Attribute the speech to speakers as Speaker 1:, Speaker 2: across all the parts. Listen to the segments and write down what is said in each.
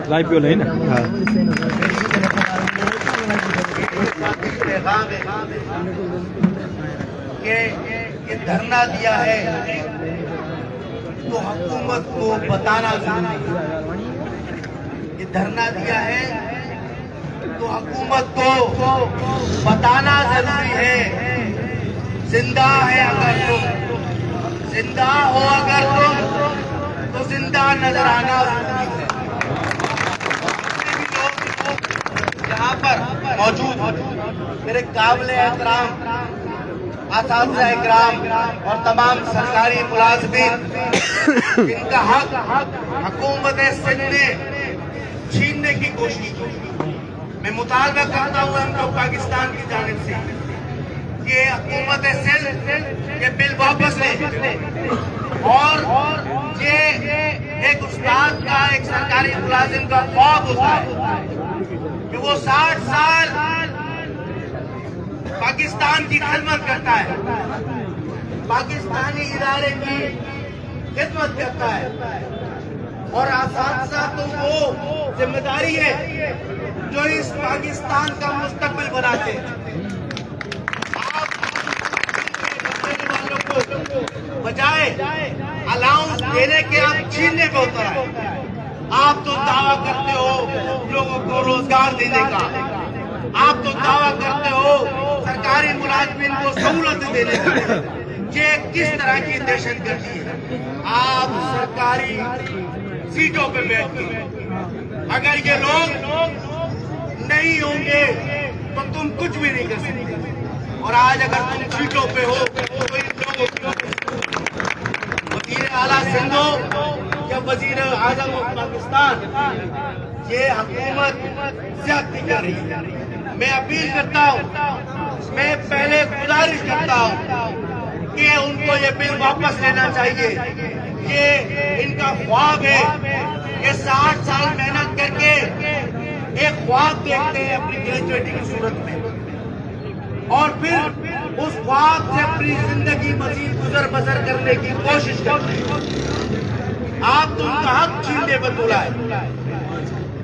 Speaker 1: Live पे ना
Speaker 2: कि धरना दिया है तो हुकूमत को बताना जरूरी है। ये धरना दिया है तो हुकूमत को बताना जरूरी है। जिंदा है अगर तुम, जिंदा हो अगर तुम तो जिंदा नजर आना जरूरी है। यहाँ पर मौजूद मेरे काबिल एहतराम असातिज़ा इकराम और तमाम सरकारी मुलाज़िमीन, इनका हक हुकूमत सिंध ने छीनने की कोशिश की। मैं मुतालबा करता हूँ हम लोग पाकिस्तान की जानिब से कि हुकूमत सिंध ये बिल वापस ले, और ये एक उस्ताद का, एक सरकारी मुलाजिम का ख्वाब होता है कि वो 60 साल पाकिस्तान की खिदमत करता है, पाकिस्तानी इदारे की खिदमत करता है, और साथ साथ तो वो जिम्मेदारी है जो इस पाकिस्तान का मुस्तकबिल बनाते हैं। आप वालों को बजाय अलाउंस देने के आप छीनने पे उतर आए। आप तो दावा करते हो लोगों को रोजगार देने का, आप तो दावा करते हो सरकारी मुलाजिमीन को सहूलत देने का। ये किस तरह की दहशतगर्दी है? आप सरकारी सीटों पे बैठ के अगर ये लोग नहीं होंगे तो तुम कुछ भी नहीं कर सकते। और आज अगर तुम सीटों पे हो तो इन लोगों को वजीर आला सिंध हो या वजीर आजम पाकिस्तान, ये हुकूमत ज्यादती कर रही है। मैं अपील करता हूँ, मैं पहले गुजारिश करता हूँ कि उनको ये बिल वापस लेना चाहिए। ये इनका ख्वाब है, ये 60 साल मेहनत करके एक ख्वाब देखते हैं अपनी ग्रेजुएटी की सूरत में, और फिर उस ख्वाब से अपनी जिंदगी मजीद गुजर बसर करने की कोशिश करते हैं। आप तो उनका हक छीनने पर तुला है।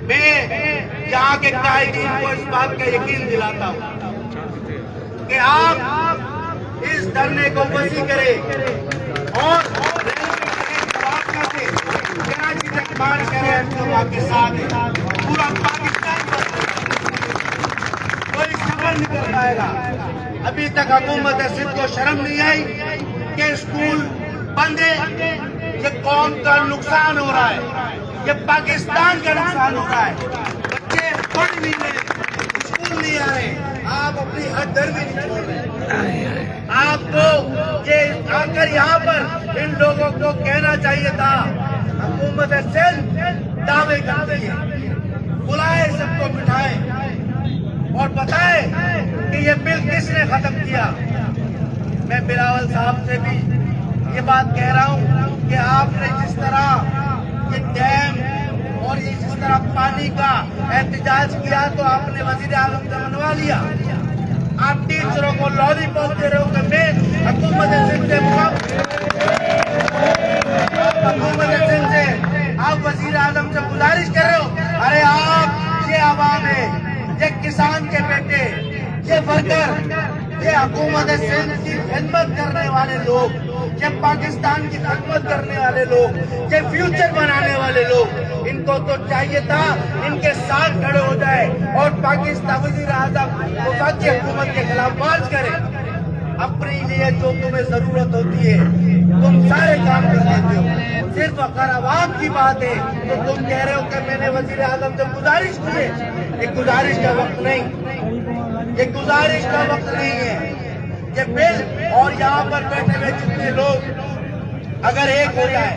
Speaker 2: मैं यहाँ के कायदीन को इस बात का यकीन दिलाता हूँ कि आप इस धरने को वसी करें और कराची तक मार्च करें। तो आपके साथ पूरा पाकिस्तान कोई सफर नहीं कर पाएगा। अभी तक हुकूमत सिंध को शर्म नहीं आई कि स्कूल बंद है। ये कौम का नुकसान हो रहा है, ये पाकिस्तान का नुकसान हो रहा है। बच्चे पढ़ नहीं रहे, स्कूल नहीं आ रहे, आप अपनी हद दर भी नहीं छोड़ रहे। आपको ये आकर यहाँ पर इन लोगों को कहना चाहिए था। हुकूमत सिंध दावे करती है, बुलाए सबको बिठाए और बताए कि ये बिल किसने खत्म किया। मैं बिलावल साहब से भी ये बात कह रहा हूँ कि आपने जिस तरह ये डैम और ये जिस तरह पानी का एहतजाज किया तो आपने वजीर आजम से मनवा लिया। आप टीचरों को लॉलीपॉप दे रहे हो कि मैं हुकूमत सिंध से आप वजीर आजम से गुजारिश कर रहे हो। अरे आप ये आवाम है, ये किसान के बेटे, ये वर्कर, ये हुकूमत सिंध की खिदमत करने वाले लोग, ये पाकिस्तान की खिदमत करने वाले लोग, ये फ्यूचर बनाने वाले लोग, इनको तो चाहिए था इनके साथ खड़े हो जाए और पाकिस्तान वजीर आजम वफाकी हुकूमत के खिलाफ मार्च करे। अपने लिए जो तुम्हें जरूरत होती है तुम सारे काम कर लेते हो। सिर्फ अगर आवाम की बात है तो तुम कह रहे हो कि मैंने वजीर आजम से गुजारिश की है। ये गुजारिश का वक्त नहीं, ये गुजारिश का वक्त नहीं है। ये बिल और यहाँ पर बैठे हुए जितने लोग अगर एक हो जाए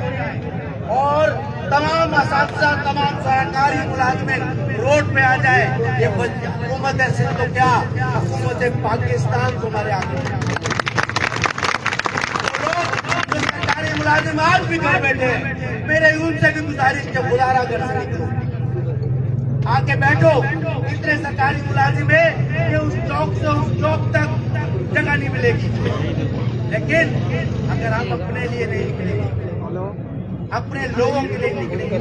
Speaker 2: और تمام اساتذہ تمام سرکاری ملازمین روڈ پہ آ جائے. یہ حکومت سندھ تو کیا حکومت پاکستان تمہارے آگے. سرکاری ملازم آج بھی گھر بیٹھے ہیں, میرے ان سے بھی گزارش کہ گزارا کر سکتے آ کے بیٹھو. اتنے سرکاری ملازم ہیں کہ اس چوک سے اس چوک تک جگہ نہیں ملے گی. لیکن اگر ہم اپنے لیے نہیں نکلیں گے, اپنے لوگوں کے لیے نکلیں گے,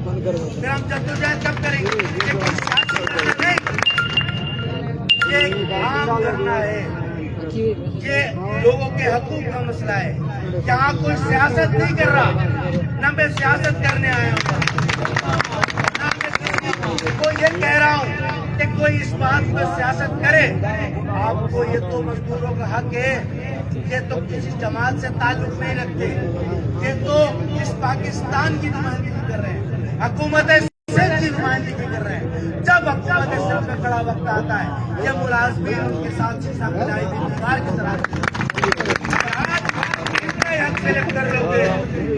Speaker 2: پھر ہم جدوجہد کب کریں گے؟ یہ کام کرنا ہے, یہ لوگوں کے حقوق کا مسئلہ ہے. یہاں کوئی سیاست نہیں کر رہا, نہ میں سیاست کرنے آیا ہوں, کو یہ کہہ رہا ہوں کہ کوئی اس بات پر سیاست کرے. آپ کو یہ تو مزدوروں کا حق ہے, یہ تو کسی جماعت سے تعلق نہیں رکھتے, یہ تو اس پاکستان کی نمائندگی کر رہے ہیں, حکومت سندھ کی نمائندگی کر رہے ہیں. جب حکومت سندھ میں کھڑا وقت آتا ہے یہ ملازمین ان کے ساتھ شیشہ کھلائی کی دیوار کی طرح حق سلیکٹ کر لو گے,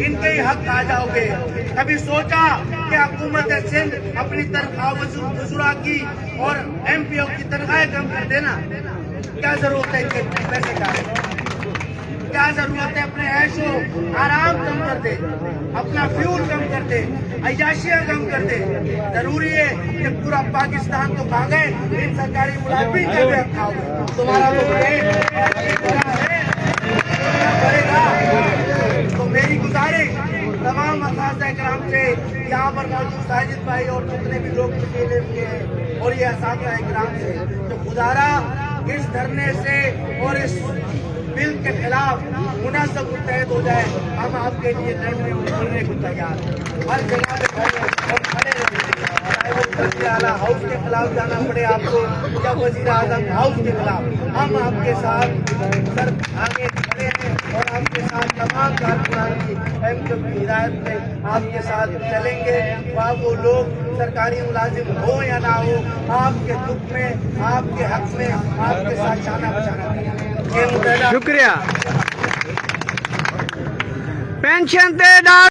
Speaker 2: ان کے ہی حق آ جاؤ گے. کبھی سوچا کہ حکومت سندھ اپنی تنخواہ وزراء کی اور ایم پی او کی تنخواہیں کم کر دینا؟ کیا ضرورت ہے کہ پیسے کا, کیا ضرورت ہے اپنے عیش و آرام کم کر دے, اپنا فیول کم کر دے, عیاشیاں کم کر دے. ضروری ہے کہ پورا پاکستان تو کھا گئے, ان سرکاری ملازمین کا بھی حق کھاؤ گے. تمہارا تو تو میری گزارش تمام اساتذہ کرام سے, یہاں پر موجود ساجد بھائی اور جتنے بھی لوگ اکیلے ہوئے ہیں, اور یہ اساتذہ کرام سے تو گزارا اس دھرنے سے اور اس بل کے خلاف مناسب متحد ہو جائے. ہم آپ کے لیے لڑنے اڑنے کو تیار ہیں, ہر جگہ پہ کھڑے رہیں. چاہے وہ وزیر اعلیٰ ہاؤس کے خلاف جانا پڑے آپ کو یا وزیر اعظم ہاؤس کے خلاف, ہم آپ کے ساتھ سر آگے کھڑے ہیں اور آپ کے ساتھ تمام کارکنان کی ایم کی ہدایت میں آپ کے ساتھ چلیں گے. وہ لوگ سرکاری ملازم ہو یا نہ ہو, آپ کے دکھ میں, آپ کے حق میں آپ کے ساتھ جانا بچانا کریں.
Speaker 1: شکریہ. پینشن دے